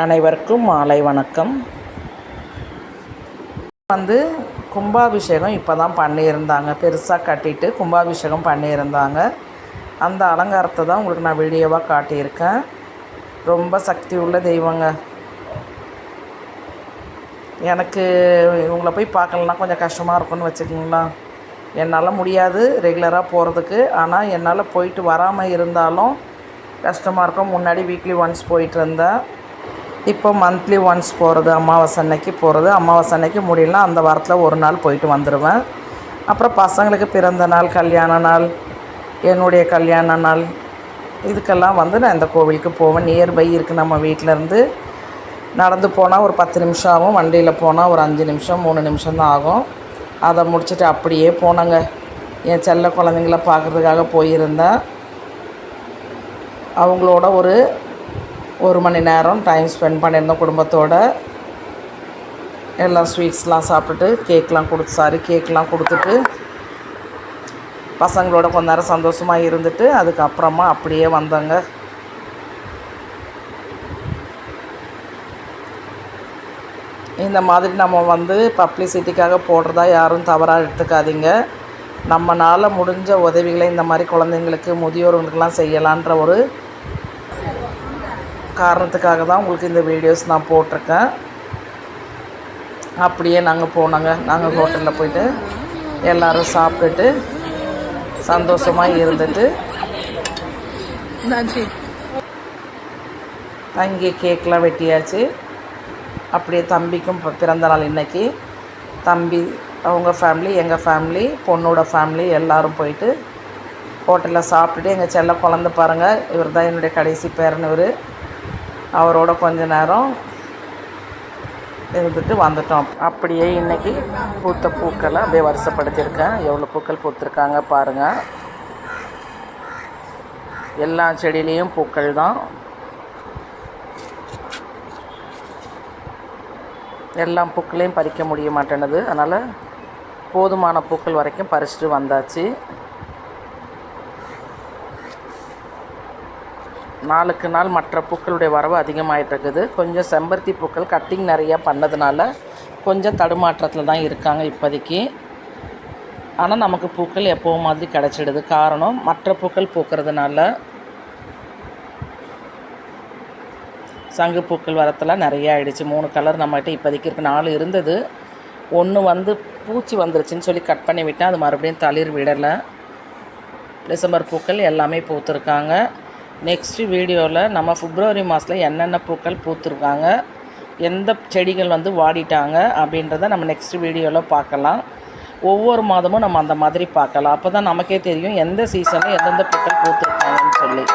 அனைவருக்கும் மாலை வணக்கம். கும்பாபிஷேகம் இப்போ தான் பண்ணியிருந்தாங்க. பெருசாக கட்டிட்டு கும்பாபிஷேகம் பண்ணியிருந்தாங்க. அந்த அலங்காரத்தை தான் உங்களுக்கு நான் வீடியோவாக காட்டியிருக்கேன். ரொம்ப சக்தி உள்ள தெய்வங்க. எனக்கு இவங்கள போய் பார்க்கலன்னா கொஞ்சம் கஷ்டமாக இருக்கும்னு வச்சுக்கிங்களா. என்னால் முடியாது ரெகுலராக போகிறதுக்கு. ஆனால் என்னால் போயிட்டு வராமல் இருந்தாலும் கஷ்டமாக இருக்கும். முன்னாடி வீக்லி ஒன்ஸ் போயிட்டு இருந்தேன். இப்போ மந்த்லி ஒன்ஸ் போகிறது, அமாவாசை அன்னைக்கு போகிறது. அமாவாசை அன்னைக்கு முடியலனா அந்த வாரத்தில் ஒரு நாள் போயிட்டு வந்துடுவேன். அப்புறம் பசங்களுக்கு பிறந்த நாள், கல்யாண நாள், என்னுடைய கல்யாண நாள், இதுக்கெல்லாம் நான் இந்த கோவிலுக்கு போவேன். நியர்பை இருக்குது. நம்ம வீட்டிலேருந்து நடந்து போனால் ஒரு 10 நிமிஷம் ஆகும். வண்டியில் போனால் ஒரு 5 நிமிஷம் 3 நிமிஷம் தான் ஆகும். அதை முடிச்சுட்டு அப்படியே போனாங்க. என் செல்ல குழந்தைங்கள பார்க்குறதுக்காக போயிருந்தேன். அவங்களோட ஒரு மணி நேரம் டைம் ஸ்பெண்ட் பண்ணியிருந்தோம் குடும்பத்தோடு. எல்லாம் ஸ்வீட்ஸ்லாம் சாப்பிட்டுட்டு கேக்லாம் கொடுத்துட்டு பசங்களோட கொஞ்ச நேரம் சந்தோஷமாக இருந்துட்டு அதுக்கப்புறமா அப்படியே வந்தாங்க. இந்த மாதிரி நம்ம பப்ளிசிட்டிக்காக போடுறதா யாரும் தவறாக எடுத்துக்காதீங்க. நம்மளால் முடிஞ்ச உதவிகளை இந்த மாதிரி குழந்தைங்களுக்கு, முதியோர்களுக்கெல்லாம் செய்யலான்ற ஒரு காரணத்துக்காக தான் உங்களுக்கு இந்த வீடியோஸ் நான் போட்டிருக்கேன். அப்படியே நாங்கள் போனாங்க. நாங்கள் ஹோட்டலில் போய்ட்டு எல்லோரும் சாப்பிட்டுட்டு சந்தோஷமாக இருந்துட்டு அங்கே கேக்கெலாம் வெட்டியாச்சு. அப்படியே தம்பிக்கும் பிறந்த நாள் இன்றைக்கி. தம்பி அவங்க ஃபேமிலி, எங்கள் ஃபேமிலி, பொண்ணோட ஃபேமிலி எல்லோரும் போயிட்டு ஹோட்டலில் சாப்பிட்டுட்டு எங்கள் செல்ல குழந்த பாருங்கள், இவர் தான் என்னுடைய கடைசி பேரன். அவரோட கொஞ்ச நேரம் இருந்துட்டு வந்துட்டோம். அப்படியே இன்றைக்கி பூத்த பூக்களை அப்படியே வரிசைப்படுத்தியிருக்கேன். எவ்வளோ பூக்கள் பூத்திருக்காங்க பாருங்கள். எல்லா செடியிலையும் பூக்கள் தான். எல்லா பூக்களையும் பறிக்க முடிய மாட்டேனுது. அதனால் போதுமான பூக்கள் வரைக்கும் பறிச்சுட்டு வந்தாச்சு. நாளுக்கு நாள் மற்ற பூக்களுடைய வரவு அதிகமாகிட்டு கொஞ்சம் செம்பருத்தி பூக்கள் கட்டிங் நிறையா பண்ணதுனால கொஞ்சம் தடுமாற்றத்தில் தான் இருக்காங்க இப்போதைக்கு. ஆனால் நமக்கு பூக்கள் எப்போவும் மாதிரி கிடச்சிடுது. காரணம் மற்ற பூக்கள் பூக்கிறதுனால. சங்கு பூக்கள் வரத்தில் நிறையா ஆகிடுச்சு. 3 கலர் நம்மகிட்ட இப்போதைக்கு இருக்குது. 4 இருந்தது. 1 பூச்சி வந்துருச்சுன்னு சொல்லி கட் பண்ணி விட்டேன். அது மறுபடியும் தளிர் விடலை. டிசம்பர் பூக்கள் எல்லாமே பூத்துருக்காங்க. நெக்ஸ்ட்டு வீடியோவில் நம்ம பிப்ரவரி மாதத்தில் என்னென்ன பூக்கள் பூத்துருக்காங்க, எந்த செடிகள் வாடிட்டாங்க அப்படின்றத நம்ம நெக்ஸ்ட் வீடியோவில் பார்க்கலாம். ஒவ்வொரு மாதமும் நம்ம அந்த மாதிரி பார்க்கலாம். அப்போ தான் நமக்கே தெரியும் எந்த சீசனில் எந்தெந்த பூக்கள் பூத்துருக்காங்கன்னு சொல்லி.